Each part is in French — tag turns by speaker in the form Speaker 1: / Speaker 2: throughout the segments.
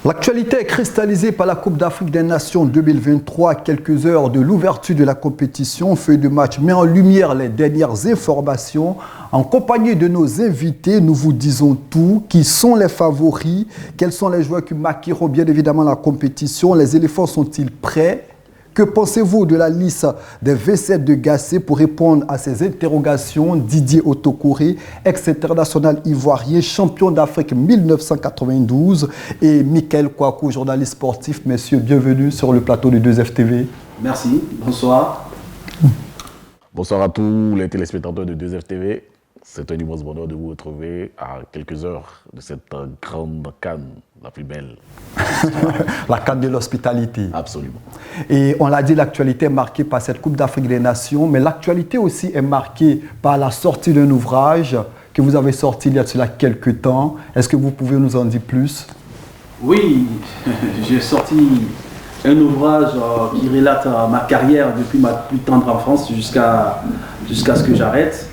Speaker 1: L'actualité est cristallisée par la Coupe d'Afrique des Nations 2023. À quelques heures de l'ouverture de la compétition, feuille de match met en lumière les dernières informations. En compagnie de nos invités, nous vous disons tout. Qui sont les favoris? Quels sont les joueurs qui marqueront bien évidemment la compétition? Les éléphants sont-ils prêts? Que pensez-vous de la liste des V7 de Gassé? Pour répondre à ces interrogations, Didier Otokoré, ex-international ivoirien, champion d'Afrique 1992, et Michael Kouakou, journaliste sportif. Messieurs, bienvenue sur le plateau de 2FTV.
Speaker 2: Merci, bonsoir.
Speaker 3: Bonsoir à tous les téléspectateurs de 2FTV. C'est un immense bonheur de vous retrouver à quelques heures de cette grande CAN, la plus belle.
Speaker 1: La CAN de l'hospitalité.
Speaker 3: Absolument.
Speaker 1: Et on l'a dit, l'actualité est marquée par cette Coupe d'Afrique des Nations, mais l'actualité aussi est marquée par la sortie d'un ouvrage que vous avez sorti il y a cela quelques temps. Est-ce que vous pouvez nous en dire plus?
Speaker 2: Oui, j'ai sorti un ouvrage qui relate ma carrière depuis ma plus tendre enfance jusqu'à ce que j'arrête.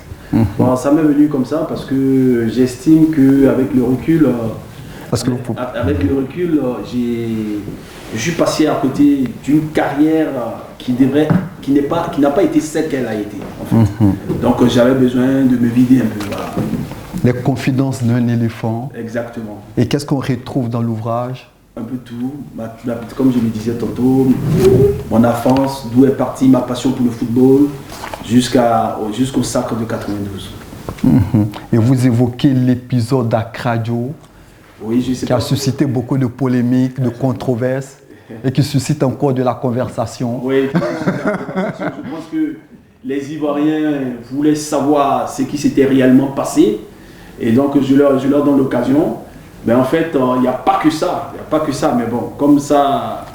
Speaker 2: Bon, ça m'est venu comme ça parce que j'estime qu'avec le recul, je suis passé à côté d'une carrière qui n'a pas été celle qu'elle a été. En fait. Donc j'avais besoin de me vider un peu. Voilà.
Speaker 1: Les confidences d'un éléphant.
Speaker 2: Exactement.
Speaker 1: Et qu'est-ce qu'on retrouve dans l'ouvrage?
Speaker 2: Un peu tout, comme je le disais tantôt, mon enfance, d'où est partie ma passion pour le football, jusqu'au sacre de 92.
Speaker 1: Et vous évoquez l'épisode d'Akradio,
Speaker 2: oui,
Speaker 1: qui a suscité beaucoup de polémiques, de controverses, et qui suscite encore de la conversation.
Speaker 2: Oui, je pense que les Ivoiriens voulaient savoir ce qui s'était réellement passé, et donc je leur donne l'occasion. Mais en fait, il n'y a pas que ça, mais bon, comme ça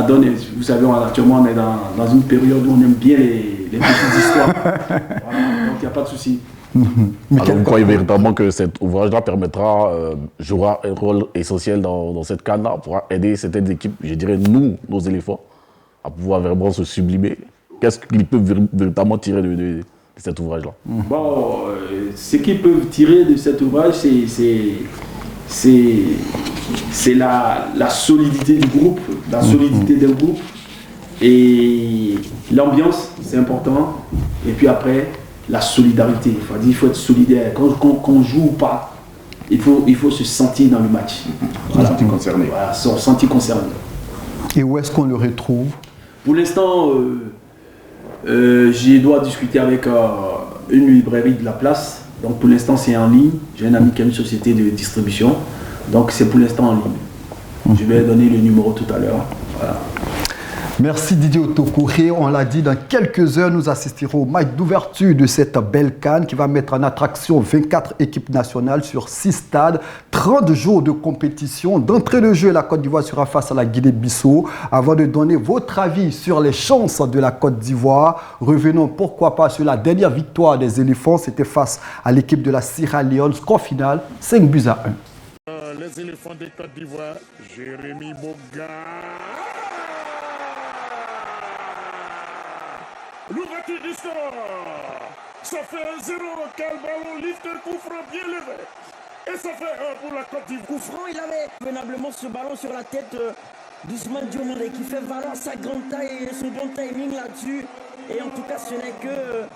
Speaker 2: donne, vous savez, actuellement on est dans une période où on aime bien les petites histoires, voilà, donc il n'y a pas de souci.
Speaker 3: Alors vous croyez véritablement que cet ouvrage-là permettra, jouera un rôle essentiel dans cette CAN-là, pourra aider certaines équipes, je dirais nous, nos éléphants, à pouvoir vraiment se sublimer? Qu'est-ce qu'ils peuvent véritablement tirer de cet ouvrage-là?
Speaker 2: Bon, ce qu'ils peuvent tirer de cet ouvrage, c'est la solidité du groupe, d'un groupe, et l'ambiance, c'est important, et puis après, la solidarité. Il faut être solidaire. Quand on joue ou pas, il faut se sentir dans le match.
Speaker 3: Se sentir concerné.
Speaker 2: Voilà, se sentir concerné.
Speaker 1: Et où est-ce qu'on le retrouve?
Speaker 2: Pour l'instant, je dois discuter avec une librairie de la place. Donc pour l'instant, c'est en ligne. J'ai un ami qui a une société de distribution. Donc c'est pour l'instant en ligne. Je vais donner le numéro tout à l'heure. Voilà.
Speaker 1: Merci Didier Otokoré. On l'a dit, dans quelques heures, nous assisterons au match d'ouverture de cette belle CAN qui va mettre en attraction 24 équipes nationales sur 6 stades, 30 jours de compétition. D'entrée de jeu, la Côte d'Ivoire sera face à la Guinée-Bissau. Avant de donner votre avis sur les chances de la Côte d'Ivoire, revenons pourquoi pas sur la dernière victoire des éléphants. C'était face à l'équipe de la Sierra Leone. Score final, 5-1.
Speaker 4: Les éléphants de Côte d'Ivoire, Jérémy Boga. L'ouverture du score. Ça fait 1-0. Quel ballon lift, coup franc bien levé. Et ça fait 1 pour la Côte d'Ivoire.
Speaker 5: Coup franc, il avait venablement ce ballon sur la tête d'Ousmane Diomandé qui fait valoir sa grande taille et son bon timing là-dessus. Et en tout cas, ce n'est que...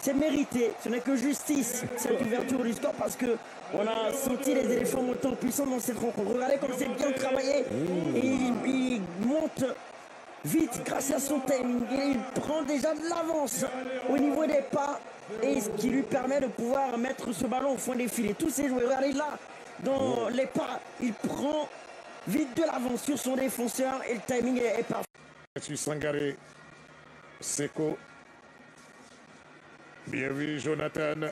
Speaker 5: c'est mérité, ce n'est que justice, cette ouverture du score, parce qu'on a senti les éléphants monter en puissance dans cette rencontre. Regardez comme c'est bien travaillé. Et il monte vite grâce à son timing. Il prend déjà de l'avance au niveau des pas, et ce qui lui permet de pouvoir mettre ce ballon au fond des filets. Tous ces joueurs, regardez là, dans les pas, il prend vite de l'avance sur son défenseur et le timing est parfait.
Speaker 4: Je suis Sangaré, Seko. Bien vu, Jonathan.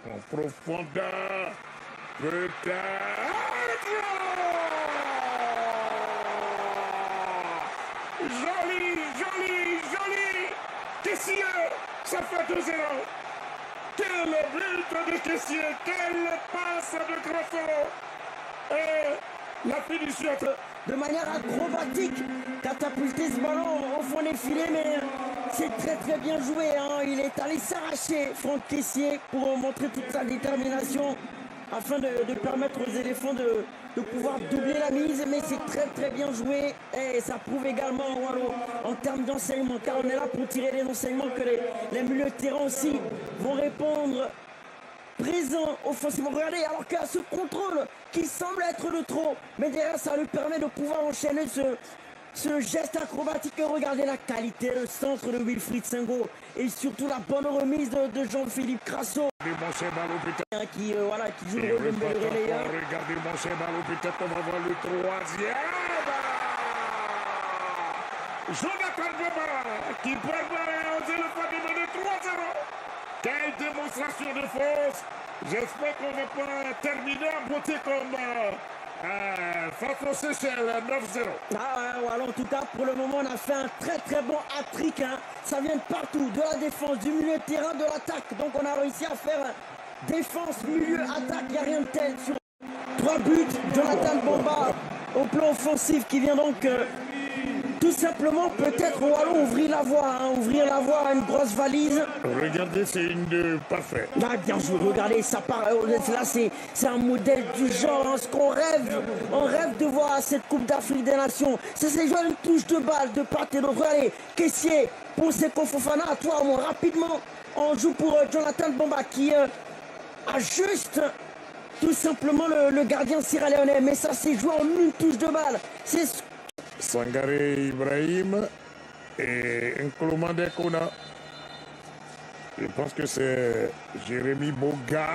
Speaker 4: En profondeur. Joli. Kessier, ça fait 2-0. Quel but de Kessier, quelle passe de Greffo. Et la finition.
Speaker 5: De manière acrobatique, catapulter ce ballon au fond des filets, mais c'est très bien joué. Hein. Il est allé s'arracher, Franck Kessier, pour montrer toute sa détermination. afin de permettre aux éléphants de pouvoir doubler la mise. Mais c'est très très bien joué et ça prouve également Wallo, en termes d'enseignement, car on est là pour tirer les enseignements que les milieux de terrain aussi vont répondre présent offensivement. Regardez, alors qu'il y a ce contrôle qui semble être de trop, mais derrière ça lui permet de pouvoir enchaîner ce geste acrobatique. Et regardez la qualité, le centre de Wilfried Sengo et surtout la bonne remise de Jean-Philippe Crasso qui joue le rôle de relayeur.
Speaker 4: Regardez mon Ballot, peut-être on va voir le troisième. Jonathan Bamba qui permet aux éléphants de mener 3-0. Quelle démonstration de force! J'espère qu'on ne va pas terminer en beauté comme face aux Seychelles, 9-0.
Speaker 5: Voilà, en tout cas, pour le moment, on a fait un très très bon hat-trick. Ça vient de partout, de la défense, du milieu de terrain, de l'attaque. Donc on a réussi à faire défense, milieu, attaque. Il n'y a rien de tel. Sur 3 buts, Jonathan Bamba au plan offensif qui vient donc tout simplement peut-être Wallo ouvrir la voie à une grosse valise.
Speaker 4: Regardez, c'est une de parfait.
Speaker 5: Bien joué, regardez, ça part. Là, c'est un modèle du genre, ce qu'on rêve. On rêve de voir à cette Coupe d'Afrique des Nations. Ça s'est joué à une touche de balle de part et d'autre. Regardez, caissier pour Seko Fofana. À toi, moi, rapidement. On joue pour Jonathan Bamba qui ajuste tout simplement le gardien sierra-léonais. Mais ça s'est joué en une touche de balle. C'est
Speaker 4: Sangaré Ibrahim et Nkolomande Kona. Je pense que c'est Jérémy Boga.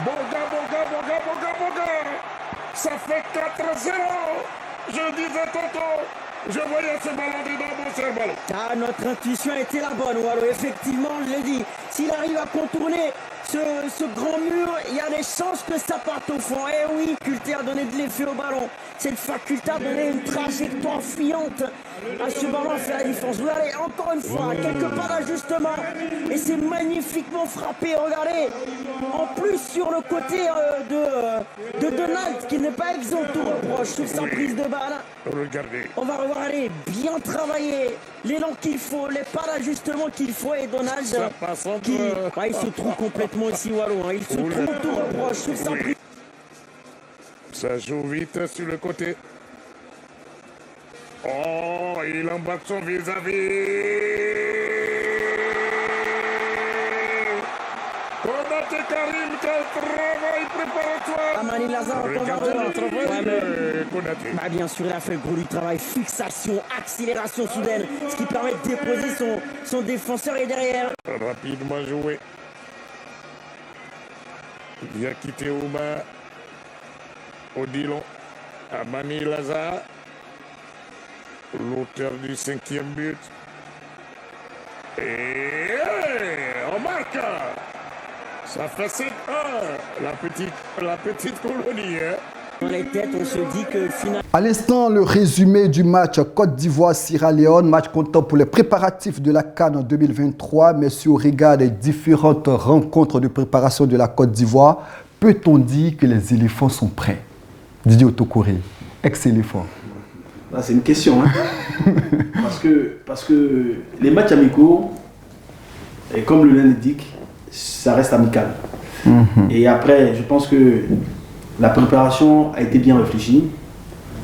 Speaker 4: Boga. Ça fait 4-0. Je disais tantôt, je voyais ce ballon dedans, mon cher ballon.
Speaker 5: Notre intuition a été la bonne, Wallo. Effectivement, je l'ai dit. S'il arrive à contourner ce grand mur, il y a des chances que ça parte au fond. Eh oui, Culté a donné de l'effet au ballon. Cette faculté a donné une trajectoire fuyante à ce ballon, à faire la différence. Regardez, encore une fois, quelque part d'ajustement. Et c'est magnifiquement frappé. Regardez, en plus sur le côté de Donald, qui n'est pas exempt de reproche sur sa prise de balle.
Speaker 4: Regardez.
Speaker 5: On va revoir, allez, bien travailler l'élan qu'il faut, les pas d'ajustement qu'il faut. Et Donald, il se trouve complètement ici, Wallo. Il se trouve tout reproche sur sa prise.
Speaker 4: Ça joue vite sur le côté. Oh, il embarque son vis-à-vis. Konaté Karim, quel travail préparatoire.
Speaker 5: Amani Lazare,
Speaker 4: regardez le travail de Konaté.
Speaker 5: Bien sûr, il a fait le gros du travail. Fixation, accélération soudaine, ce qui permet de déposer son défenseur et derrière.
Speaker 4: Rapidement joué. Il a quitté Ouma. Odilon, Amani Lazare, l'auteur du 5e but. Et on marque. Ça fait 7-1, la petite colonie.
Speaker 5: Dans les têtes, on se dit que finalement...
Speaker 1: À l'instant, le résumé du match Côte d'Ivoire-Sierra Leone, match comptant pour les préparatifs de la CAN en 2023. Mais si on regarde les différentes rencontres de préparation de la Côte d'Ivoire, peut-on dire que les éléphants sont prêts? Didier Otokore, ex-éléphant.
Speaker 2: C'est une question. parce que les matchs amicaux, et comme le nom l'indique, ça reste amical. Et après, je pense que la préparation a été bien réfléchie.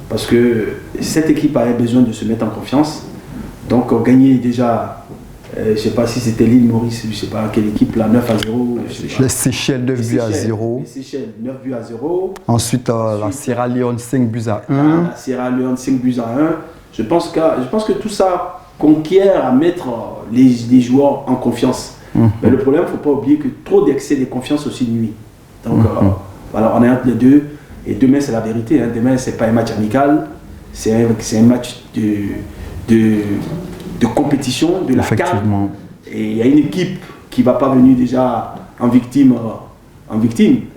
Speaker 2: Parce que cette équipe avait besoin de se mettre en confiance. Donc gagner déjà, je ne sais pas si c'était l'île Maurice, je ne sais pas quelle équipe, là, 9-0.
Speaker 1: Les Seychelles, 9 buts à 0.
Speaker 2: Les Seychelles, 9 buts à 0.
Speaker 1: Ensuite, la Sierra Leone, 5 buts à 1.
Speaker 2: La Sierra Leone, 5 buts à 1. Je pense que tout ça conquiert à mettre les joueurs en confiance. Mais le problème, il ne faut pas oublier que trop d'excès de confiance aussi nuit. Donc voilà, on est entre les deux. Et demain, c'est la vérité. Demain, ce n'est pas un match amical. C'est un match de compétition, de la CAN. Et il y a une équipe qui ne va pas venir déjà en victime.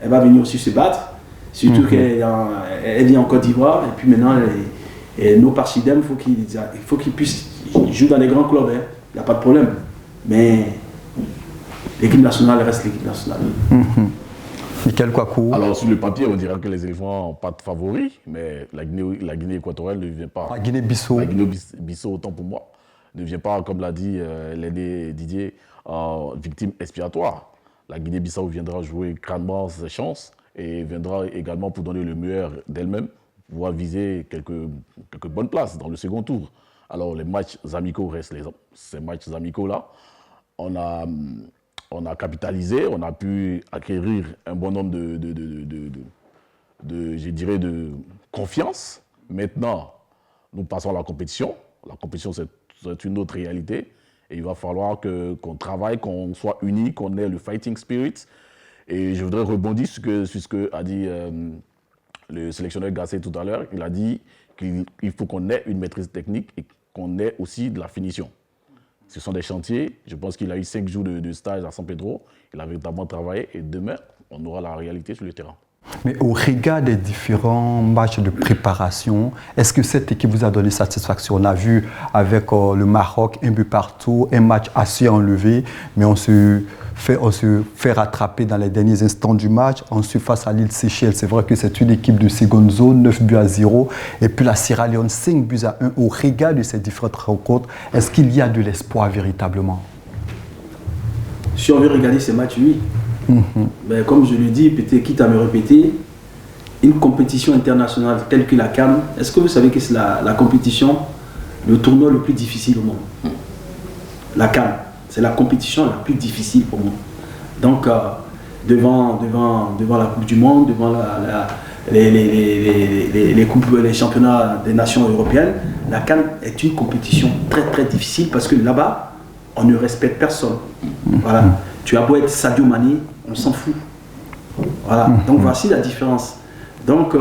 Speaker 2: Elle va venir aussi se battre. Surtout qu'elle vient en Côte d'Ivoire. Et puis maintenant, nos parchidèmes, il faut qu'ils puissent jouer dans les grands clubs. Il n'y a pas de problème. Mais l'équipe nationale reste l'équipe nationale.
Speaker 1: Michael Kouakou.
Speaker 3: Alors sur le papier, on dirait que les éléphants n'ont pas de favoris, mais la Guinée équatoriale ne vient pas.
Speaker 1: La Guinée-Bissau.
Speaker 3: La Guinée-Bissau, autant pour moi, ne vient pas, comme l'a dit l'aîné Didier, victime expiatoire. La Guinée-Bissau viendra jouer grandement ses chances et viendra également pour donner le meilleur d'elle-même, pour pouvoir viser quelques bonnes places dans le second tour. Alors les matchs amicaux restent ces matchs amicaux-là. On a capitalisé, on a pu acquérir un bon nombre je dirais, de confiance. Maintenant, nous passons à la compétition. La compétition, c'est une autre réalité. Et il va falloir qu'on travaille, qu'on soit unis, qu'on ait le fighting spirit. Et je voudrais rebondir sur ce que a dit le sélectionneur Gassé tout à l'heure. Il a dit qu'il faut qu'on ait une maîtrise technique et qu'on ait aussi de la finition. Ce sont des chantiers. Je pense qu'il a eu 5 jours de stage à San Pedro. Il a véritablement travaillé et demain, on aura la réalité sur le terrain.
Speaker 1: Mais au regard des différents matchs de préparation, est-ce que cette équipe vous a donné satisfaction? On a vu avec le Maroc un but partout, un match assez enlevé, mais on se fait rattraper dans les derniers instants du match. Ensuite, face à l'île Seychelles, c'est vrai que c'est une équipe de seconde zone, 9 buts à 0. Et puis la Sierra Leone, 5 buts à 1. Au regard de ces différentes rencontres, est-ce qu'il y a de l'espoir véritablement?
Speaker 2: Si on veut regarder ces matchs, oui. Ben, comme je le dis, peut-être quitte à me répéter, une compétition internationale telle que la CAN, est-ce que vous savez que c'est la compétition, le tournoi le plus difficile au monde? La CAN, c'est la compétition la plus difficile au monde. Donc, devant la Coupe du Monde, devant les championnats des nations européennes, la CAN est une compétition très très difficile parce que là-bas, on ne respecte personne. Voilà. Tu as beau être Sadio Mané, on s'en fout. Voilà. Donc voici la différence. Donc,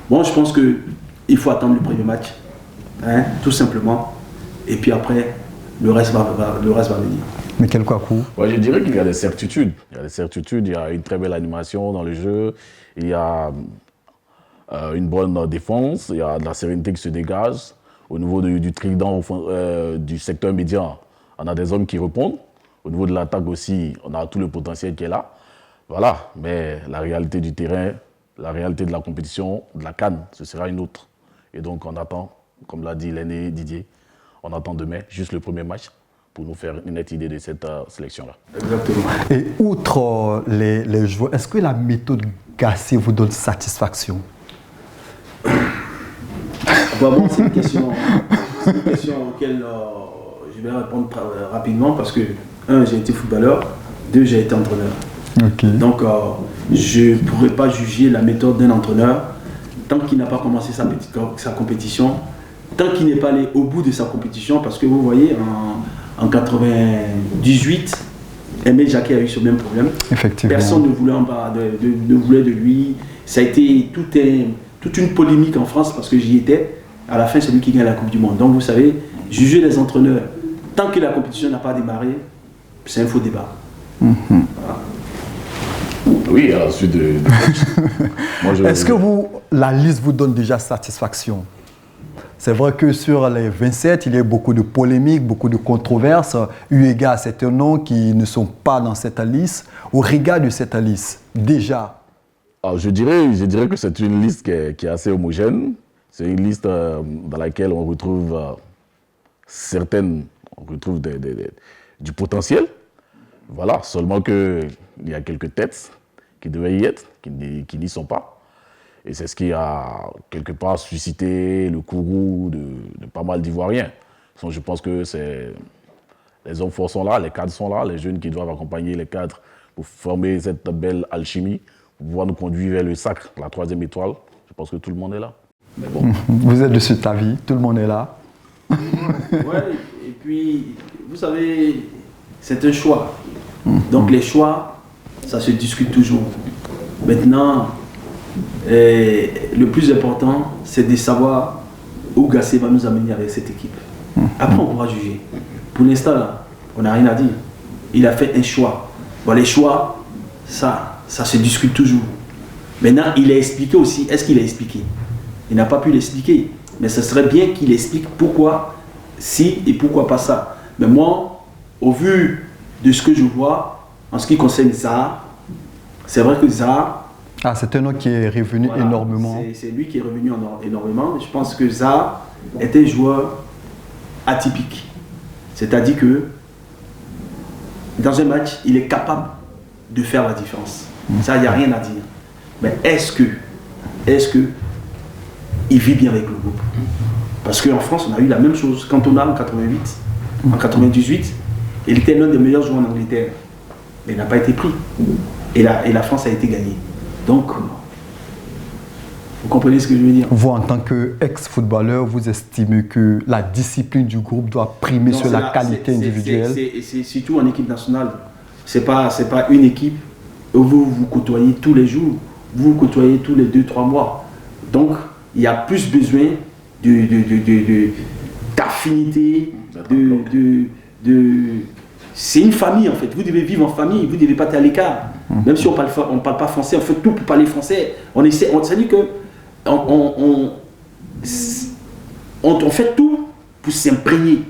Speaker 2: bon, je pense qu'il faut attendre le premier match, hein, tout simplement. Et puis après, le reste va venir.
Speaker 1: Mais quel coup?
Speaker 3: Ouais, je dirais qu'il y a des certitudes. Il y a des certitudes, il y a une très belle animation dans le jeu, il y a une bonne défense, il y a de la sérénité qui se dégage. Au niveau du trident du secteur médian, on a des hommes qui répondent. Au niveau de l'attaque aussi, on a tout le potentiel qui est là. Voilà, mais la réalité du terrain, la réalité de la compétition, de la CAN, ce sera une autre. Et donc on attend, comme l'a dit l'aîné Didier, on attend demain, juste le premier match, pour nous faire une nette idée de cette sélection-là.
Speaker 2: Exactement.
Speaker 1: Et outre les joueurs, est-ce que la méthode Gassé vous donne satisfaction?
Speaker 2: Bon, c'est une question auquel je vais répondre rapidement parce que, 1, j'ai été footballeur, 2, j'ai été entraîneur.
Speaker 1: Okay.
Speaker 2: Donc, je ne pourrais pas juger la méthode d'un entraîneur tant qu'il n'a pas commencé sa compétition, tant qu'il n'est pas allé au bout de sa compétition, parce que vous voyez, en 98, Aimé Jacquet a eu ce même problème.
Speaker 1: Effectivement.
Speaker 2: Personne ne voulait de lui. Ça a été toute une polémique en France parce que j'y étais. À la fin, c'est lui qui gagne la Coupe du Monde. Donc, vous savez, juger les entraîneurs tant que la compétition n'a pas démarré, c'est un faux débat. Voilà.
Speaker 3: Oui, à la suite de
Speaker 1: Est-ce que la liste vous donne déjà satisfaction? C'est vrai que sur les 27, il y a beaucoup de polémiques, beaucoup de controverses. Eu égard à certains noms qui ne sont pas dans cette liste. Au regard de cette liste, déjà.
Speaker 3: Alors, je dirais que c'est une liste qui est assez homogène. C'est une liste dans laquelle on retrouve du potentiel. Voilà, seulement qu'il y a quelques têtes qui devaient y être, qui n'y sont pas. Et c'est ce qui a quelque part suscité le courroux de pas mal d'Ivoiriens. Donc, je pense que les hommes forts sont là, les cadres sont là, les jeunes qui doivent accompagner les cadres pour former cette belle alchimie, pour pouvoir nous conduire vers le sacre, la 3e étoile. Je pense que tout le monde est là. Mais bon.
Speaker 1: Vous êtes de cet avis, tout le monde est là.
Speaker 2: Ouais, et puis, vous savez, c'est un choix. Donc les choix, ça se discute toujours. Maintenant, le plus important, c'est de savoir où Gassé va nous amener avec cette équipe. Après, on pourra juger. Pour l'instant, là, on n'a rien à dire. Il a fait un choix. Bon, les choix, ça se discute toujours. Maintenant, il a expliqué aussi. Est-ce qu'il a expliqué? Il n'a pas pu l'expliquer. Mais ce serait bien qu'il explique pourquoi si et pourquoi pas ça. Mais moi, au vu de ce que je vois, en ce qui concerne Zaha, c'est vrai que Zaha...
Speaker 1: Ah, c'est un nom qui est revenu énormément.
Speaker 2: C'est lui qui est revenu énormément. Je pense que Zaha est un joueur atypique. C'est-à-dire que dans un match, il est capable de faire la différence. Ça, il n'y a rien à dire. Mais est-ce que il vit bien avec le groupe? Parce qu'en France, on a eu la même chose. Cantona en 88, en 98, il était l'un des meilleurs joueurs en Angleterre. Mais il n'a pas été pris. Et la France a été gagnée. Donc, vous comprenez ce que je veux dire?
Speaker 1: Vous, en tant qu'ex-footballeur, vous estimez que la discipline du groupe doit primer sur la qualité individuelle?
Speaker 2: C'est surtout en équipe nationale. C'est pas une équipe où vous vous côtoyez tous les jours. Vous vous côtoyez tous les 2-3 mois. Donc, il y a plus besoin d'affinité, c'est une famille en fait. Vous devez vivre en famille, vous ne devez pas être à l'écart. Même si on ne parle pas français, on fait tout pour parler français. Ça dit que on fait tout pour s'imprégner.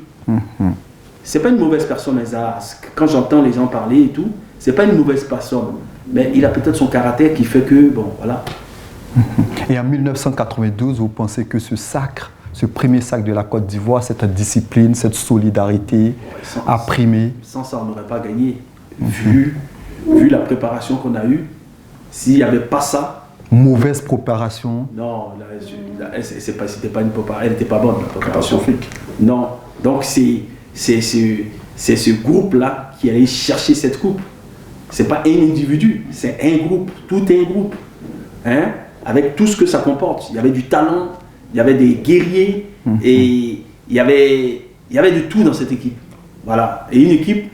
Speaker 2: C'est pas une mauvaise personne, Eza. Quand j'entends les gens parler et tout, c'est pas une mauvaise personne. Mais il a peut-être son caractère qui fait que, bon, voilà.
Speaker 1: Et en 1992, vous pensez que ce premier sacre de la Côte d'Ivoire, cette discipline, cette solidarité a primé?
Speaker 2: Sans ça, on n'aurait pas gagné. Vu la préparation qu'on a eue, s'il n'y avait pas ça...
Speaker 1: Mauvaise préparation?
Speaker 2: Non, c'était pas une préparation, elle n'était pas bonne, la préparation. Non, donc c'est ce groupe-là qui allait chercher cette coupe. C'est pas un individu, c'est un groupe, tout est un groupe. Hein? Avec tout ce que ça comporte. Il y avait du talent, il y avait des guerriers, et il y avait de tout dans cette équipe. Voilà. Et une équipe,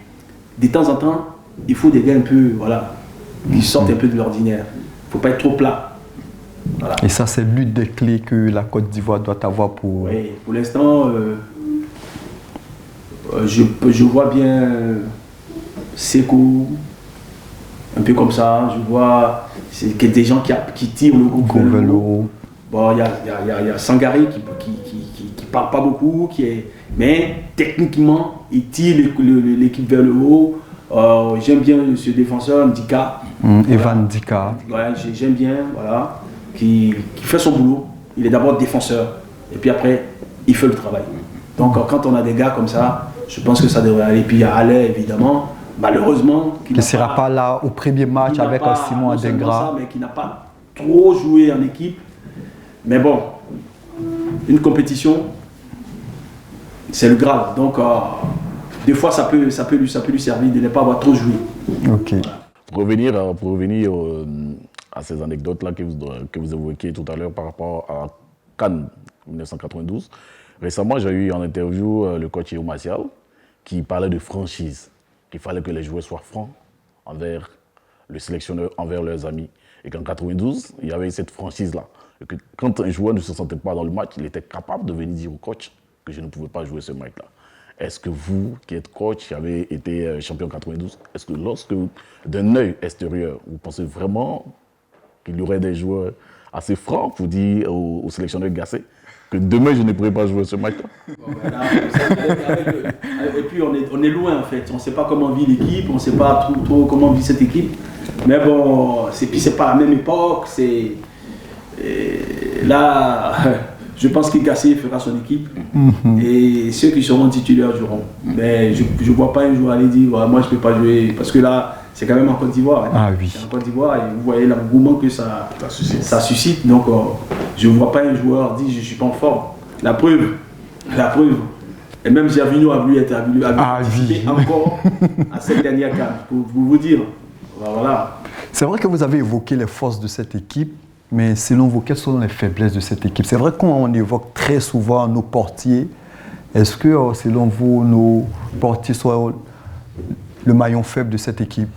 Speaker 2: de temps en temps, il faut des gars un peu, voilà, qui sortent un peu de l'ordinaire. Il ne faut pas être trop plat. Voilà.
Speaker 1: Et ça, c'est l'une des clés que la Côte d'Ivoire doit avoir pour...
Speaker 2: Oui, pour l'instant, je vois bien Seko, un peu comme ça. Je vois des gens qui tirent le groupe vers le haut. Bon, il y a Sangaré qui parle pas beaucoup, mais techniquement, il tire l'équipe vers le haut. J'aime bien ce défenseur, Ndika.
Speaker 1: Evan Ndika.
Speaker 2: Ouais, j'aime bien, voilà, qui fait son boulot. Il est d'abord défenseur, et puis après, il fait le travail. Donc, quand on a des gars comme ça, je pense que ça devrait aller. Puis il y a Allais, évidemment, malheureusement.
Speaker 1: Qui ne sera pas là au premier match avec Simon Adingra.
Speaker 2: Mais qui n'a pas trop joué en équipe. Mais bon, une compétition, c'est le Graal. Donc, des fois, ça peut lui servir de ne pas avoir trop joué.
Speaker 1: Ok.
Speaker 3: Pour revenir à ces anecdotes-là que vous évoquiez tout à l'heure par rapport à Cannes 1992, récemment, j'ai eu en interview le coach Yeo Martial qui parlait de franchise, qu'il fallait que les joueurs soient francs envers le sélectionneur, envers leurs amis. Et qu'en 92, il y avait cette franchise-là. Et que quand un joueur ne se sentait pas dans le match, il était capable de venir dire au coach que je ne pouvais pas jouer ce match-là. Est-ce que vous, qui êtes coach, qui avez été champion en 92, est-ce que lorsque, d'un œil extérieur, vous pensez vraiment qu'il y aurait des joueurs assez francs pour dire au sélectionneur Gasset que demain je ne pourrai pas jouer ce match-là?
Speaker 2: Et puis on est loin en fait, on ne sait pas comment vit l'équipe, on ne sait pas trop comment vit cette équipe. Mais bon, puis c'est pas la même époque, là, je pense que Gasset fera son équipe et ceux qui seront titulaires joueront. Mais je ne vois pas un joueur aller dire moi je ne peux pas jouer, parce que là, c'est quand même en Côte d'Ivoire. Hein.
Speaker 1: Ah oui.
Speaker 2: C'est en Côte d'Ivoire et vous voyez l'engouement que ça suscite. Donc, je ne vois pas un joueur dire je ne suis pas en forme. La preuve. Et même Gervinho a voulu participer encore à cette dernière CAN, pour vous dire. Voilà.
Speaker 1: C'est vrai que vous avez évoqué les forces de cette équipe, mais selon vous, quelles sont les faiblesses de cette équipe? C'est vrai qu'on évoque très souvent nos portiers. Est-ce que, selon vous, nos portiers sont le maillon faible de cette équipe?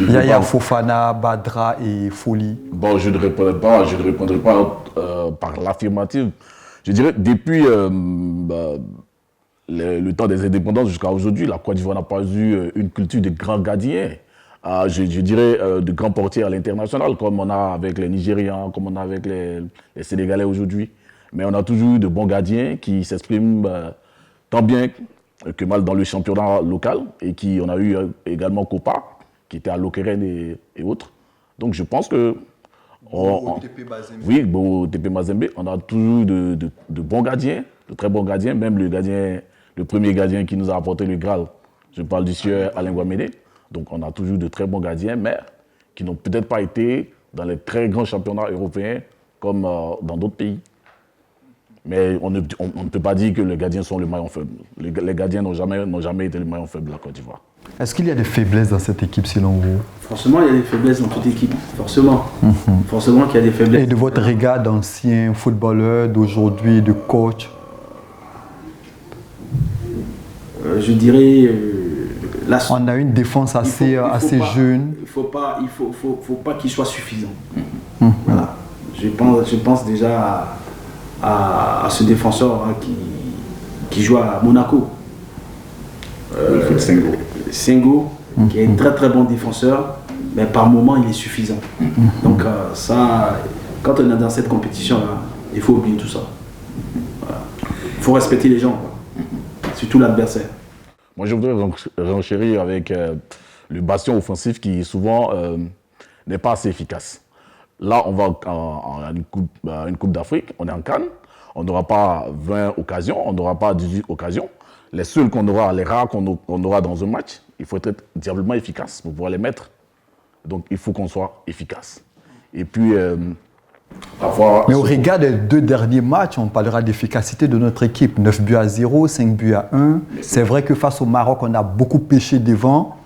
Speaker 1: Yaya Fofana, Badra et Foli.
Speaker 3: Bon, je ne répondrai pas par l'affirmative. Je dirais, depuis le temps des indépendances jusqu'à aujourd'hui, la Côte d'Ivoire n'a pas eu une culture de grands gardiens. Je dirais de grands portiers à l'international, comme on a avec les Nigérians, comme on a avec les Sénégalais aujourd'hui. Mais on a toujours eu de bons gardiens qui s'expriment tant bien que mal dans le championnat local, et on a eu également Copa, qui était à Lokeren et autres. Donc je pense que...
Speaker 1: TP
Speaker 3: Mazembe, on a toujours eu de bons gardiens, de très bons gardiens, même le gardien le premier gardien qui nous a apporté le Graal. Je parle du sieur Alain Guamédé. Donc on a toujours de très bons gardiens, mais qui n'ont peut-être pas été dans les très grands championnats européens comme dans d'autres pays. Mais on ne peut pas dire que les gardiens sont le maillon faible. Les gardiens n'ont jamais été le maillon faible de la Côte d'Ivoire.
Speaker 1: Est-ce qu'il y a des faiblesses dans cette équipe selon vous?
Speaker 2: Forcément, il y a des faiblesses dans toute équipe. Forcément. Forcément qu'il y a des faiblesses.
Speaker 1: Et de votre regard d'ancien footballeur, d'aujourd'hui, de coach?
Speaker 2: Je dirais...
Speaker 1: on a une défense assez jeune.
Speaker 2: Il faut pas qu'il soit suffisant. Voilà. Je pense déjà à ce défenseur hein, qui joue à Monaco. Sengo, qui est un très très bon défenseur, mais par moment il est suffisant. Donc ça, quand on est dans cette compétition-là, il faut oublier tout ça. Voilà. Il faut respecter les gens, quoi. Surtout l'adversaire.
Speaker 3: Moi je voudrais renchérir avec le bastion offensif qui souvent n'est pas assez efficace. Là on va en une coupe d'Afrique, on est en CAN, on n'aura pas 20 occasions, on n'aura pas 18 occasions. Les seuls qu'on aura, les rares qu'on aura dans un match, il faut être diablement efficace pour pouvoir les mettre. Donc il faut qu'on soit efficace. Et puis, parfois...
Speaker 1: Mais au regard des 2 derniers matchs, on parlera d'efficacité de notre équipe. 9 buts à 0, 5 buts à 1. C'est vrai que face au Maroc, on a beaucoup pêché devant.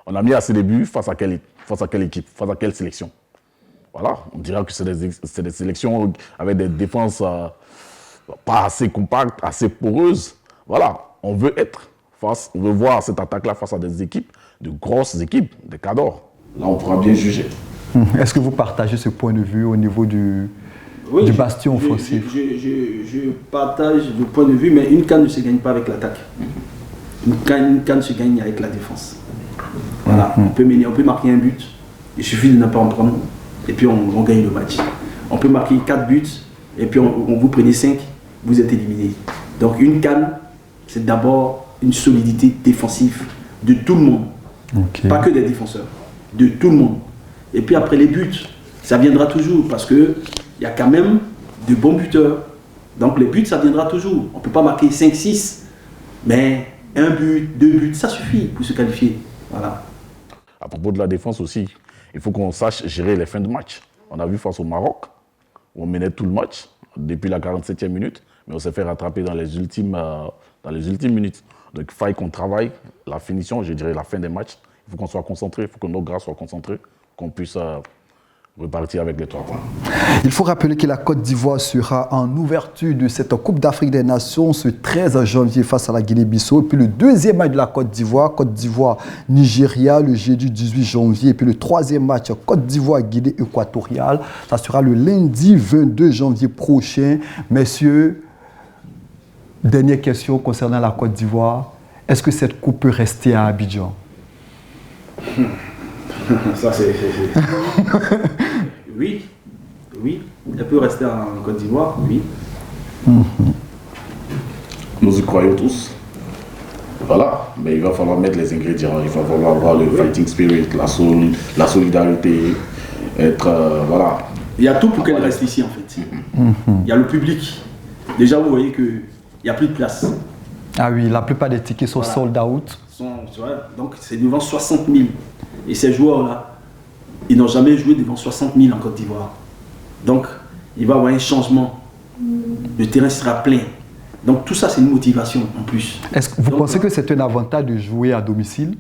Speaker 3: On a mis assez de buts face à quelle équipe, face à quelle sélection. Voilà, on dirait que c'est des sélections avec des défenses pas assez compactes, assez poreuses. Voilà, on veut voir cette attaque-là face à des équipes, de grosses équipes, des cadors. Là, on pourra bien juger.
Speaker 1: Est-ce que vous partagez ce point de vue au niveau du bastion offensif?
Speaker 2: Je partage le point de vue, mais une CAN ne se gagne pas avec l'attaque. Une CAN se gagne avec la défense. Voilà, on peut marquer un but, il suffit de ne pas en prendre, et puis on gagne le match. On peut marquer 4 buts, et puis on vous prenez 5, vous êtes éliminé. Donc une CAN, c'est d'abord une solidité défensive de tout le monde. Okay. Pas que des défenseurs, de tout le monde. Et puis après les buts, ça viendra toujours parce qu'il y a quand même de bons buteurs. Donc les buts, ça viendra toujours. On ne peut pas marquer 5, 6, mais 1 but, 2 buts, ça suffit pour se qualifier. Voilà.
Speaker 3: À propos de la défense aussi, il faut qu'on sache gérer les fins de match. On a vu face au Maroc, où on menait tout le match depuis la 47e minute, mais on s'est fait rattraper dans les ultimes minutes. Donc il faut qu'on travaille la finition, je dirais la fin des matchs. Il faut qu'on soit concentré, il faut que nos gars soient concentrés, qu'on puisse repartir avec les 3 points.
Speaker 1: Il faut rappeler que la Côte d'Ivoire sera en ouverture de cette Coupe d'Afrique des Nations ce 13 janvier face à la Guinée-Bissau. Et puis le deuxième match de la Côte d'Ivoire-Nigeria, le jeudi 18 janvier. Et puis le troisième match, Côte d'Ivoire-Guinée équatoriale. Ça sera le lundi 22 janvier prochain. Messieurs, dernière question concernant la Côte d'Ivoire. Est-ce que cette coupe peut rester à Abidjan?
Speaker 2: Ça, c'est... Oui, elle peut rester en Côte d'Ivoire, oui.
Speaker 3: Nous y croyons tous. Voilà, mais il va falloir mettre les ingrédients, il va falloir avoir le fighting spirit, la solidarité, être... voilà.
Speaker 2: Il y a tout pour qu'elle reste ici, en fait. Il y a le public. Déjà, vous voyez qu'il n'y a plus de place.
Speaker 1: Ah oui, la plupart des tickets sont sold out.
Speaker 2: Donc, c'est devant 60 000. Et ces joueurs-là, ils n'ont jamais joué devant 60 000 en Côte d'Ivoire. Donc, il va y avoir un changement. Le terrain sera plein. Donc, tout ça, c'est une motivation en plus.
Speaker 1: Est-ce que vous pensez que c'est un avantage de jouer à domicile?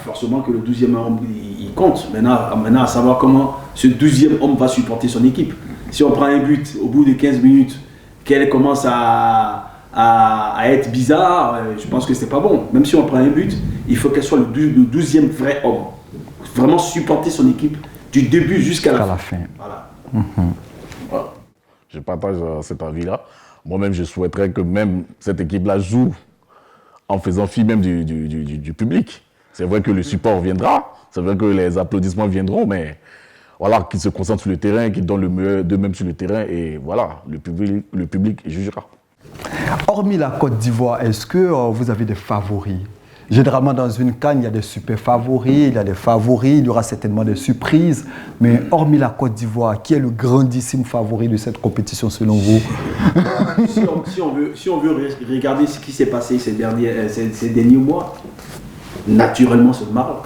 Speaker 2: Forcément que le 12e homme, il compte. Maintenant, à savoir comment ce 12e homme va supporter son équipe. Si on prend un but au bout de 15 minutes, qu'elle commence à être bizarre, je pense que c'est pas bon. Même si on prend un but, il faut qu'elle soit le 12e vrai homme. Vraiment supporter son équipe du début jusqu'à la fin. Voilà.
Speaker 3: Voilà. Je partage cet avis-là. Moi-même, je souhaiterais que même cette équipe-là joue en faisant fi même du public. C'est vrai que le support viendra, c'est vrai que les applaudissements viendront, mais voilà, qu'ils se concentrent sur le terrain, qu'ils donnent le meilleur d'eux-mêmes sur le terrain, et voilà, le public jugera.
Speaker 1: Hormis la Côte d'Ivoire, est-ce que vous avez des favoris? Généralement, dans une CAN, il y a des super favoris, il y a des favoris, il y aura certainement des surprises. Mais hormis la Côte d'Ivoire, qui est le grandissime favori de cette compétition selon vous?
Speaker 2: Si on veut regarder ce qui s'est passé ces derniers mois, naturellement, c'est le Maroc.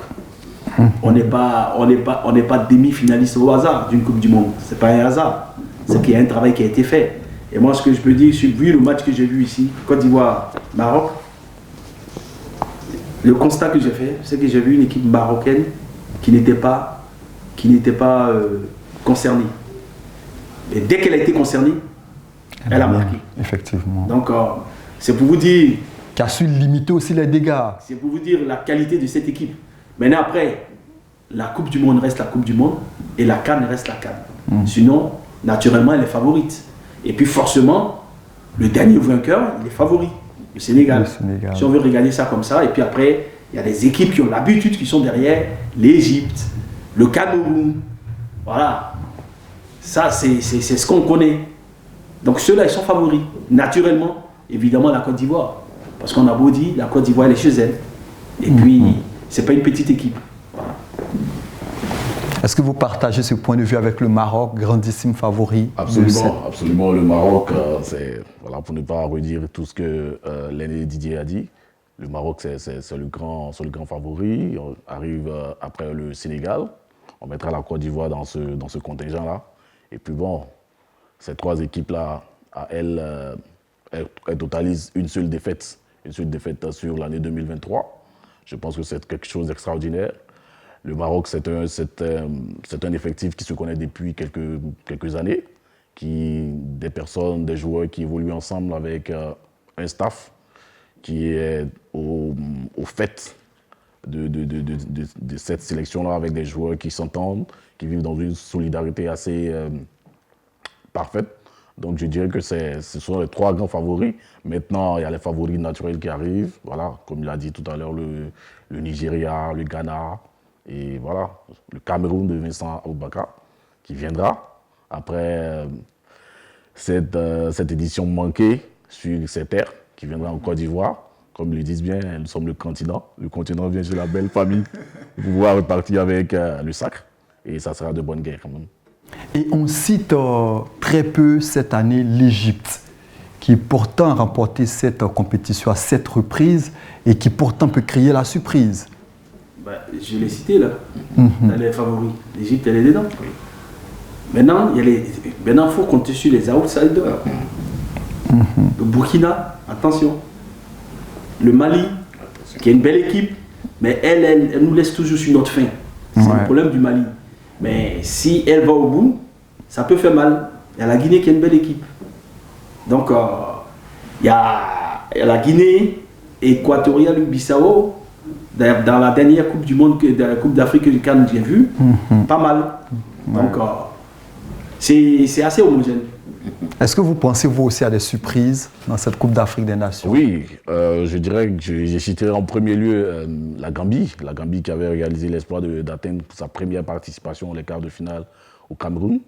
Speaker 2: On n'est pas demi-finaliste au hasard d'une Coupe du Monde. C'est pas un hasard. C'est qu'il y a un travail qui a été fait. Et moi, ce que je peux dire, vu le match que j'ai vu ici, Côte d'Ivoire-Maroc, le constat que j'ai fait, c'est que j'ai vu une équipe marocaine qui n'était pas concernée. Et dès qu'elle a été concernée, elle a marqué.
Speaker 1: Effectivement.
Speaker 2: Donc, c'est pour vous dire...
Speaker 1: Qui a su limiter aussi les dégâts.
Speaker 2: C'est pour vous dire la qualité de cette équipe. Maintenant, après, la Coupe du Monde reste la Coupe du Monde et la CAN reste la CAN. Sinon, naturellement, elle est favorite. Et puis, forcément, le dernier vainqueur, il est favori. Le Sénégal. Si on veut regarder ça comme ça, et puis après, il y a des équipes qui ont l'habitude, qui sont derrière, l'Égypte, le Cameroun, voilà. Ça, c'est ce qu'on connaît. Donc ceux-là, ils sont favoris. Naturellement, évidemment, la Côte d'Ivoire. Parce qu'on a beau dire, la Côte d'Ivoire, elle est chez elle. Et puis, c'est pas une petite équipe. Voilà.
Speaker 1: Est-ce que vous partagez ce point de vue avec le Maroc, grandissime favori?
Speaker 3: Absolument. Le Maroc, voilà, pour ne pas redire tout ce que l'aîné Didier a dit, le Maroc, c'est le grand favori. On arrive après le Sénégal. On mettra la Côte d'Ivoire dans ce contingent-là. Et puis bon, ces trois équipes-là, elles totalisent une seule défaite sur l'année 2023. Je pense que c'est quelque chose d'extraordinaire. Le Maroc, c'est un effectif qui se connaît depuis quelques années, des joueurs qui évoluent ensemble avec un staff qui est au fait de cette sélection-là, avec des joueurs qui s'entendent, qui vivent dans une solidarité assez parfaite. Donc je dirais que ce sont les trois grands favoris. Maintenant, il y a les favoris naturels qui arrivent. Voilà, comme il a dit tout à l'heure, le Nigeria, le Ghana, et voilà, le Cameroun de Vincent Aboubakar qui viendra après cette édition manquée sur ces terres, qui viendra en Côte d'Ivoire. Comme ils le disent bien, nous sommes le continent. Le continent vient chez la belle famille pour pouvoir repartir avec le sacre. Et ça sera de bonne guerre quand même.
Speaker 1: Et on cite très peu cette année l'Égypte, qui pourtant a remporté cette compétition à 7 reprises et qui pourtant peut créer la surprise.
Speaker 2: Je l'ai cité là, dans les favoris. L'Égypte, elle est dedans. Maintenant, il faut compter sur les outsiders. Le Burkina, attention. Le Mali, qui est une belle équipe, mais elle nous laisse toujours sur notre faim. C'est le problème du Mali. Mais si elle va au bout, ça peut faire mal. Il y a la Guinée qui est une belle équipe. Donc, il y a la Guinée équatoriale du Bissau, dans la dernière Coupe du Monde, dans la Coupe d'Afrique que j'ai vue, pas mal. Donc, c'est assez homogène.
Speaker 1: Est-ce que vous pensez, vous aussi, à des surprises dans cette Coupe d'Afrique des Nations?
Speaker 3: Oui, je dirais que j'ai cité en premier lieu la Gambie. La Gambie qui avait réalisé l'espoir d'atteindre sa première participation les quarts de finale au Cameroun.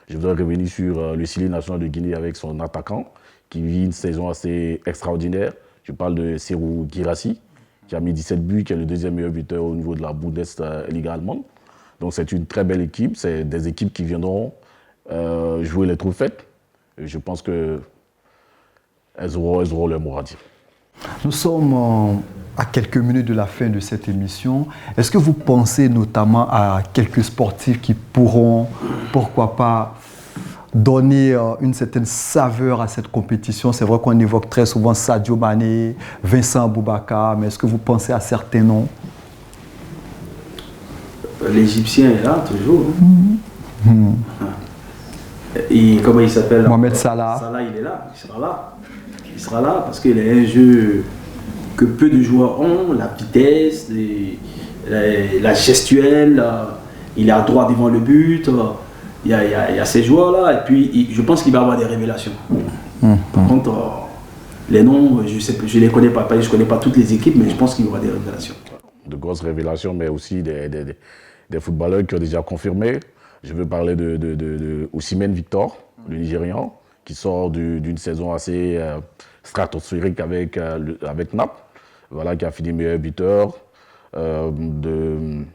Speaker 3: Je voudrais revenir sur le Syli national de Guinée avec son attaquant qui vit une saison assez extraordinaire. Je parle de Serhou Guirassy, qui a mis 17 buts, qui est le deuxième meilleur buteur au niveau de la Bundesliga allemande. Donc c'est une très belle équipe. C'est des équipes qui viendront jouer les trophées. Je pense qu'elles auront leur mot à dire.
Speaker 1: Nous sommes à quelques minutes de la fin de cette émission. Est-ce que vous pensez notamment à quelques sportifs qui pourront, pourquoi pas, donner une certaine saveur à cette compétition? C'est vrai qu'on évoque très souvent Sadio Mané, Vincent Aboubakar, mais est-ce que vous pensez à certains noms?
Speaker 2: L'Égyptien est là, toujours. Et comment il s'appelle?
Speaker 1: Mohamed Salah.
Speaker 2: Salah, il est là, il sera là. Il sera là parce qu'il est un jeu que peu de joueurs ont, la vitesse, la gestuelle, il est à droit devant le but. Il y a ces joueurs-là, et puis je pense qu'il va y avoir des révélations. Par contre, les noms, je ne les connais pas, je ne connais pas toutes les équipes, mais je pense qu'il y aura des révélations.
Speaker 3: De grosses révélations, mais aussi des footballeurs qui ont déjà confirmé. Je veux parler de Osimhen Victor, le Nigérian, qui sort d'une saison assez stratosphérique avec Naples. voilà, qui a fini meilleur buteur de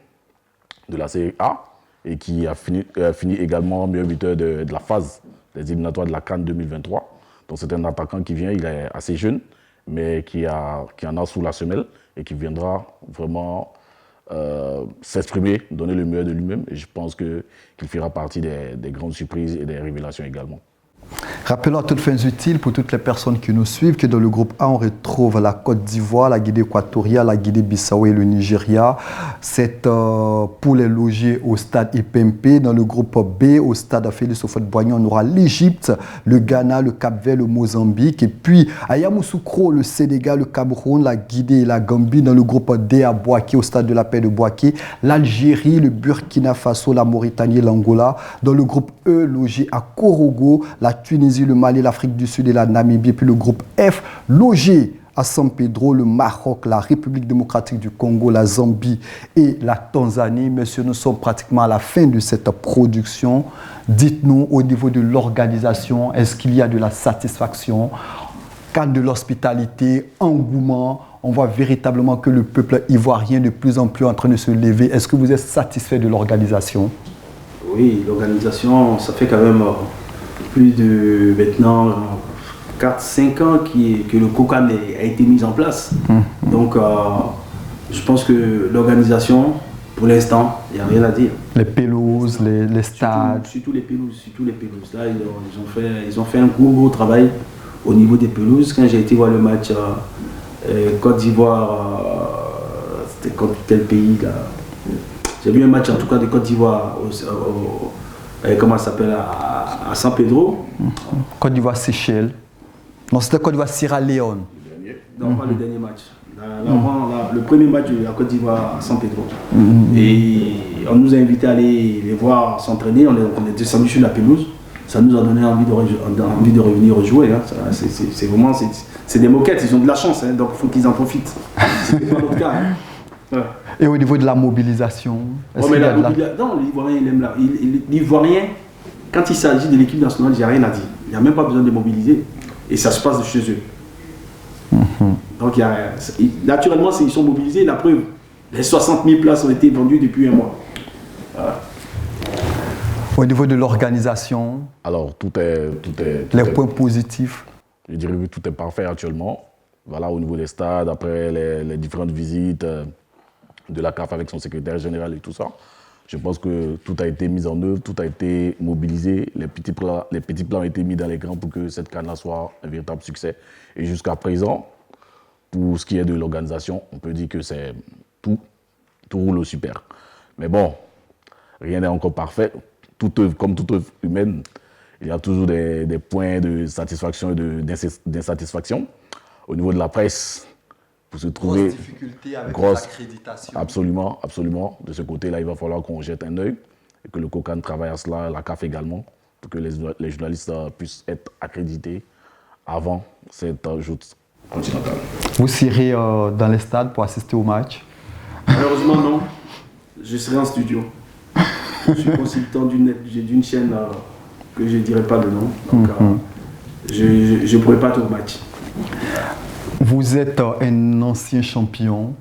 Speaker 3: la Série A et qui a fini également meilleur buteur de la phase des éliminatoires de la CAN 2023. Donc c'est un attaquant qui vient, il est assez jeune, mais qui en a sous la semelle et qui viendra vraiment s'exprimer, donner le meilleur de lui-même. Et je pense qu'il fera partie des grandes surprises et des révélations également.
Speaker 1: Rappelons à toutes fins utiles pour toutes les personnes qui nous suivent que dans le groupe A, on retrouve la Côte d'Ivoire, la Guinée équatoriale, la Guinée-Bissau et le Nigeria. C'est pour les loger au stade Ipempe. Dans le groupe B, au stade Félix Houphouët-Boigny, on aura l'Égypte, le Ghana, le Cap-Vert, le Mozambique. Et puis à Yamoussoukro, le Sénégal, le Cameroun, la Guinée et la Gambie. Dans le groupe D, à Bouaké, au stade de la Paix de Bouaké, l'Algérie, le Burkina Faso, la Mauritanie et l'Angola. Dans le groupe E, logé à Korogo, la Tunisie, le Mali, l'Afrique du Sud et la Namibie. Et puis le groupe F, logé à San Pedro, le Maroc, la République démocratique du Congo, la Zambie et la Tanzanie. Messieurs, nous sommes pratiquement à la fin de cette production. Dites-nous au niveau de l'organisation, est-ce qu'il y a de la satisfaction? Cadre de l'hospitalité, engouement, on voit véritablement que le peuple ivoirien est de plus en plus en train de se lever. Est-ce que vous êtes satisfait de l'organisation?
Speaker 2: Oui, l'organisation, ça fait quand même plus de maintenant 4-5 ans que le COCAN a été mis en place. Donc je pense que l'organisation, pour l'instant, il n'y a rien à dire.
Speaker 1: Les pelouses, les stades.
Speaker 2: Surtout les pelouses. Là, ils ont fait un gros travail au niveau des pelouses. Quand j'ai été voir le match Côte d'Ivoire, c'était contre quel pays là? J'ai vu un match en tout cas de Côte d'Ivoire comment ça s'appelle, à San Pedro.
Speaker 1: Côte d'Ivoire Seychelles. Non, c'était Côte d'Ivoire Sierra Leone.
Speaker 2: Non, pas le dernier match. Le premier match de la Côte d'Ivoire à San Pedro. Et on nous a invités à aller les voir s'entraîner. On est descendu sur la pelouse. Ça nous a donné envie de revenir rejouer. Hein. C'est vraiment des moquettes. Ils ont de la chance, hein, donc il faut qu'ils en profitent. C'est pas notre cas. Hein. Ouais.
Speaker 1: Et au niveau de la mobilisation,
Speaker 2: non, l'Ivoirien, il aime l'Ivoirien, quand il s'agit de l'équipe nationale, il n'y a rien à dire. Il n'y a même pas besoin de mobiliser. Et ça se passe de chez eux. Donc, naturellement, ils sont mobilisés. La preuve, les 60 000 places ont été vendues depuis un mois. Voilà.
Speaker 1: Au niveau de l'organisation,
Speaker 3: alors tout est
Speaker 1: points positifs.
Speaker 3: Je dirais que tout est parfait actuellement. Voilà, au niveau des stades, après les différentes visites de la CAF avec son secrétaire général et tout ça. Je pense que tout a été mis en œuvre, tout a été mobilisé. Les petits plans ont été mis dans les grands pour que cette CAN soit un véritable succès. Et jusqu'à présent, pour ce qui est de l'organisation, on peut dire que c'est tout roule au super. Mais bon, rien n'est encore parfait. Comme toute œuvre humaine, il y a toujours des points de satisfaction et d'insatisfaction. Au niveau de la presse, pour se trouver...
Speaker 1: Grosse difficulté avec l'accréditation.
Speaker 3: Absolument. De ce côté-là, il va falloir qu'on jette un œil et que le COCAN travaille à cela, la CAF également, pour que les journalistes puissent être accrédités avant cette joute continentale.
Speaker 1: Vous serez dans les stades pour assister au match?
Speaker 2: Malheureusement, non. Je serai en studio. Je suis consultant d'une chaîne que je ne dirai pas le nom. Donc, je ne pourrai pas être au match.
Speaker 1: Vous êtes un ancien champion.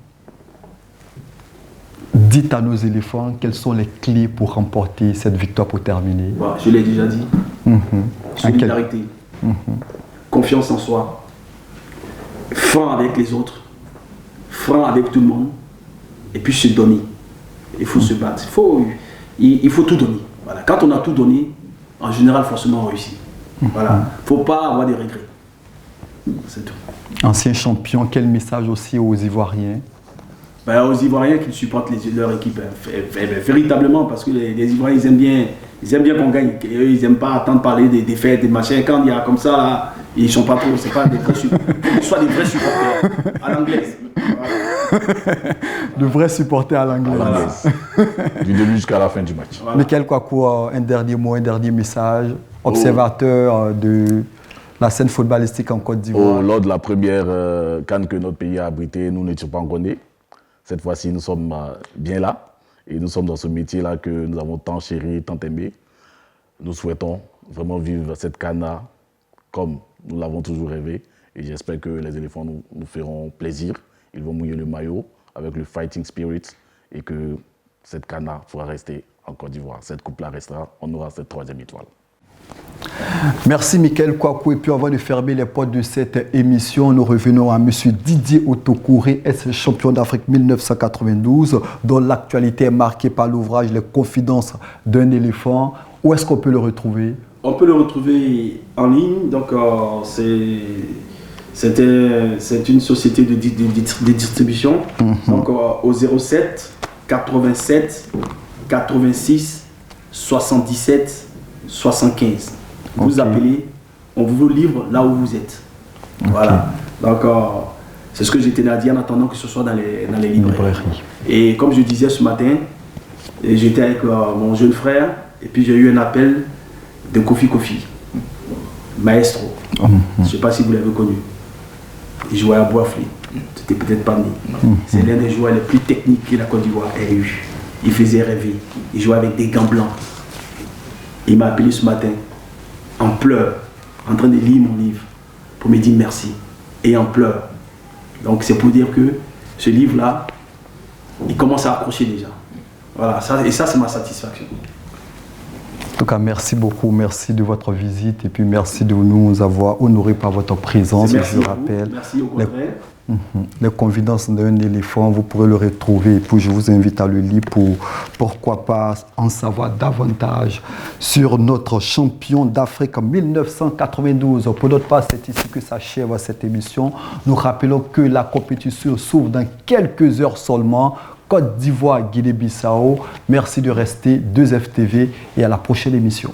Speaker 1: Dites à nos éléphants quelles sont les clés pour remporter cette victoire pour terminer.
Speaker 2: Bon, je l'ai déjà dit. Solidarité, confiance en soi, franc avec les autres, franc avec tout le monde, et puis se donner. Il faut se battre. Il faut tout donner. Voilà. Quand on a tout donné, en général, forcément, on réussit. Voilà. Il ne faut pas avoir des regrets. C'est tout.
Speaker 1: Ancien champion, quel message aussi aux Ivoiriens?
Speaker 2: Aux Ivoiriens qui supportent leur équipe, véritablement, parce que les Ivoiriens, ils aiment bien qu'on gagne. Ils n'aiment pas attendre parler des défaites, des machins. Quand il y a comme ça, là, ils ne sont pas trop, c'est pas des vrais supporters. Ils sont des vrais supporters, à l'anglaise. Voilà.
Speaker 1: De vrais supporters à l'anglaise.
Speaker 3: Voilà. Du début jusqu'à la fin du match.
Speaker 1: Voilà. Michael Kouakou, un dernier mot, un dernier message, observateur de la scène footballistique en Côte d'Ivoire.
Speaker 3: Lors de la première CAN que notre pays a abrité, nous n'étions pas encore nés. Cette fois-ci, nous sommes bien là et nous sommes dans ce métier-là que nous avons tant chéri, tant aimé. Nous souhaitons vraiment vivre cette CAN comme nous l'avons toujours rêvé et j'espère que les éléphants nous feront plaisir ils vont mouiller le maillot avec le fighting spirit et que cette CAN pourra rester en Côte d'Ivoire. Cette coupe-là restera, on aura cette 3e étoile.
Speaker 1: Merci Michael Kouakou. Et puis avant de fermer les portes de cette émission, nous revenons à M. Didier Otokouré, ex-champion d'Afrique 1992, dont l'actualité est marquée par l'ouvrage Les Confidences d'un éléphant. Où est-ce qu'on peut le retrouver?
Speaker 2: On peut le retrouver en ligne. Donc c'est une société de distribution. Donc au 07 87 86 77 75. Vous appelez, on vous livre là où vous êtes. Voilà. Donc, c'est ce que j'étais à dire en attendant que ce soit dans les librairies. Et comme je disais ce matin, j'étais avec mon jeune frère et puis j'ai eu un appel de Kofi, maestro. Je ne sais pas si vous l'avez connu. Il jouait à Boisflé. C'était peut-être pas né. C'est l'un des joueurs les plus techniques que la Côte d'Ivoire ait eu. Il faisait rêver. Il jouait avec des gants blancs. Il m'a appelé ce matin, en pleurs, en train de lire mon livre, pour me dire merci, et en pleurs. Donc c'est pour dire que ce livre-là, il commence à accrocher déjà. Voilà, et ça c'est ma satisfaction.
Speaker 1: En tout cas, merci beaucoup, merci de votre visite et puis merci de nous avoir honorés par votre présence.
Speaker 2: Merci,
Speaker 1: je rappelle.
Speaker 2: Merci au contraire.
Speaker 1: Les Confidences d'un éléphant, vous pourrez le retrouver et puis je vous invite à le lire pour, pourquoi pas, en savoir davantage sur notre champion d'Afrique en 1992. Pour notre part, c'est ici que s'achève cette émission. Nous rappelons que la compétition s'ouvre dans quelques heures seulement. Côte d'Ivoire, Guinée-Bissau. Merci de rester 2FTV et à la prochaine émission.